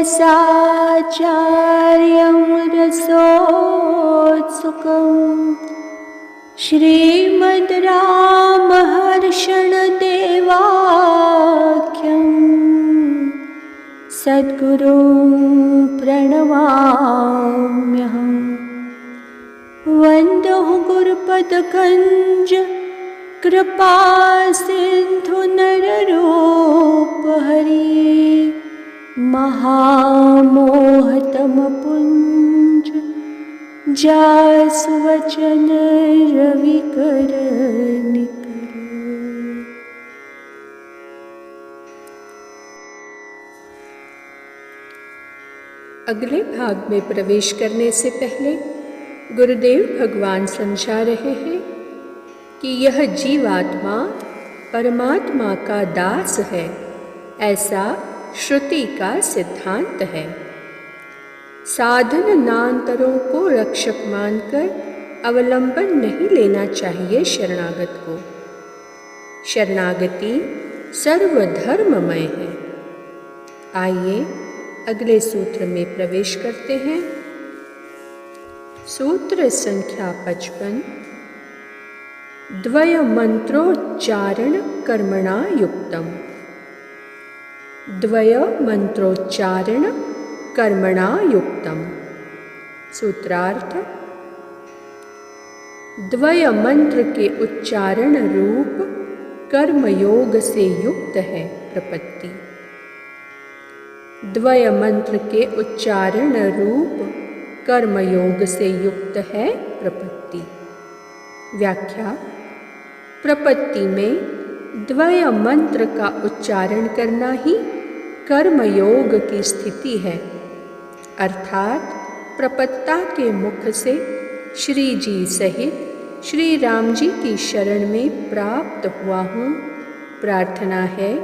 रसाचार्यं रसोत्सुकम् श्रीमद् रामहर्षणदेवाख्यं सद्गुरुं प्रणमाम्यहम्। वन्दो गुरुपदकञ्ज कृपासिन्धु नररूपहरि महामोहतमपुञ्ज जासुवचन रविकर निकर। अगले भाग में प्रवेश करने से पहले गुरुदेव भगवान समझा रहे हैं कि यह जीवात्मा परमात्मा का दास है, ऐसा श्रुति का सिद्धांत है। साधन नान्तरों को रक्षक मानकर अवलंबन नहीं लेना चाहिए शरणागत को। शरणागति सर्वधर्ममय है। आइए अगले सूत्र में प्रवेश करते हैं। सूत्र संख्या 55। द्वयमंत्रोच्चारण कर्मणा युक्तम्। द्वयमंत्रोच्चारण कर्मणा युक्तम्। सूत्रार्थ: द्वय मंत्र के उच्चारण रूप कर्मयोग से युक्त है प्रपत्ति। द्वय मंत्र के उच्चारण रूप कर्मयोग से युक्त है प्रपत्ति। व्याख्या: प्रपत्ति में द्वय मंत्र का उच्चारण करना ही कर्मयोग की स्थिति है, अर्थात प्रपत्ता के मुख से श्री जी सहित श्री राम जी की शरण में प्राप्त हुआ हूँ। प्रार्थना है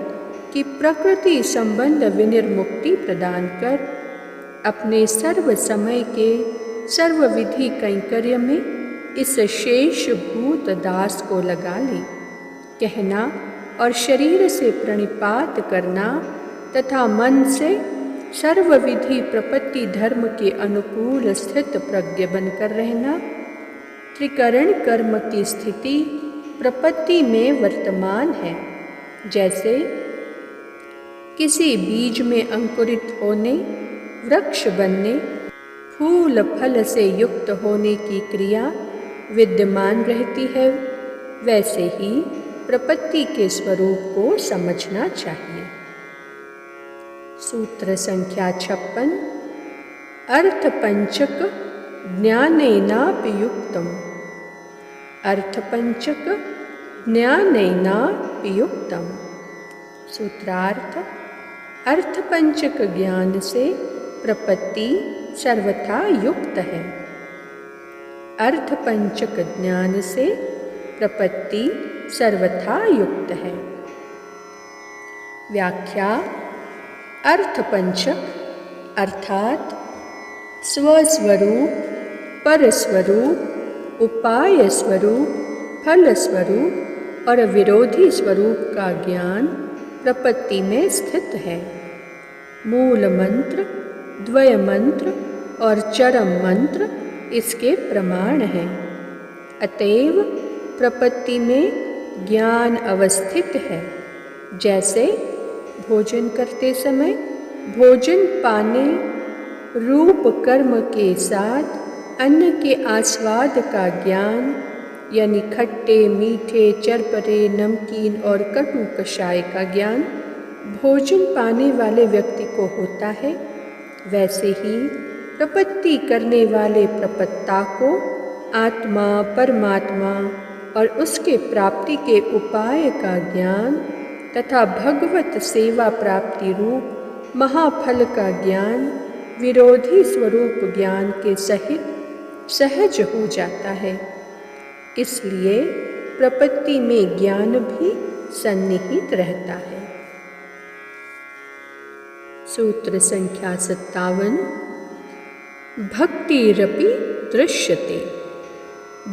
कि प्रकृति संबंध विनिर्मुक्ति प्रदान कर अपने सर्व समय के सर्वविधि कैंकर्य में इस शेष भूत दास को लगा ले। कहना और शरीर से प्रणिपात करना तथा मन से सर्वविधि प्रपत्ति धर्म के अनुकूल स्थित प्रज्ञ बनकर रहना। त्रिकरण कर्म की स्थिति प्रपत्ति में वर्तमान है। जैसे किसी बीज में अंकुरित होने, वृक्ष बनने, फूल फल से युक्त होने की क्रिया विद्यमान रहती है, वैसे ही प्रपत्ति के स्वरूप को समझना चाहिए। सूत्र संख्या 56। अर्थपंचक ज्ञानेनापि युक्तम्। अर्थपंचक ज्ञानेनापि युक्तम्। सूत्रार्थ: अर्थपंचक ज्ञान से प्रपत्ति सर्वथा युक्त है। अर्थपंचक ज्ञान से प्रपत्ति सर्वथा युक्त है। व्याख्या: अर्थपंचक अर्थात स्वस्वरूप, परस्वरूप, उपाय स्वरूप, फल स्वरूप और विरोधी स्वरूप का ज्ञान प्रपत्ति में स्थित है। मूल मंत्र, द्वय मंत्र और चरम मंत्र इसके प्रमाण हैं। अतएव प्रपत्ति में ज्ञान अवस्थित है। जैसे भोजन करते समय भोजन पाने रूप कर्म के साथ अन्न के आस्वाद का ज्ञान, यानी खट्टे, मीठे, चरपरे, नमकीन और कटु कषाय का ज्ञान भोजन पाने वाले व्यक्ति को होता है, वैसे ही प्रपत्ति करने वाले प्रपत्ता को आत्मा, परमात्मा और उसके प्राप्ति के उपाय का ज्ञान तथा भगवत सेवा प्राप्ति रूप महाफल का ज्ञान विरोधी स्वरूप ज्ञान के सहित सहज हो जाता है। इसलिए प्रपत्ति में ज्ञान भी सन्निहित रहता है। सूत्र संख्या 57। भक्तिरपि दृश्यते।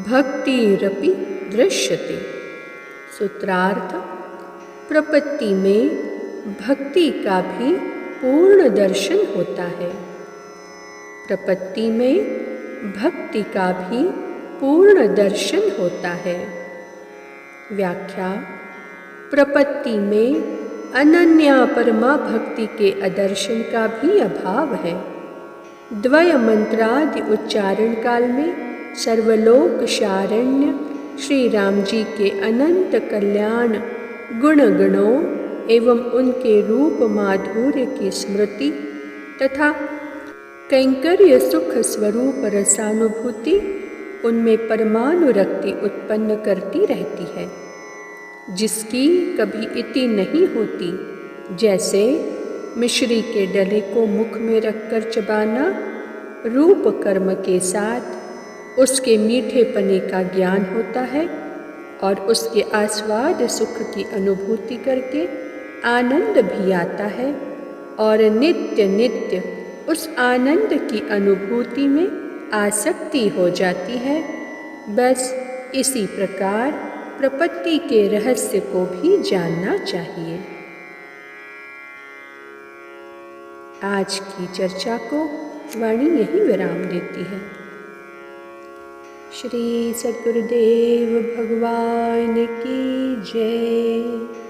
भक्तिरपि दृश्यते। सूत्रार्थ: प्रपत्ति में भक्ति का भी पूर्ण दर्शन होता है। प्रपत्ति में भक्ति का भी पूर्ण दर्शन होता है। व्याख्या: प्रपत्ति में अनन्या परमा भक्ति के अदर्शन का भी अभाव है। द्वय मंत्रादि उच्चारण काल में सर्वलोक शारण्य श्री राम जी के अनंत कल्याण गुण गणों एवं उनके रूप माधुर्य की स्मृति तथा कैंकर्य सुख स्वरूप रसानुभूति उनमें परमानुरक्ति उत्पन्न करती रहती है, जिसकी कभी इति नहीं होती। जैसे मिश्री के डले को मुख में रखकर चबाना रूप कर्म के साथ उसके मीठे पने का ज्ञान होता है और उसके आस्वाद सुख की अनुभूति करके आनंद भी आता है और नित्य नित्य उस आनंद की अनुभूति में आसक्ति हो जाती है। बस इसी प्रकार प्रपत्ति के रहस्य को भी जानना चाहिए। आज की चर्चा को वाणी यही विराम देती है। श्री सद्गुरुदेव भगवान की जय।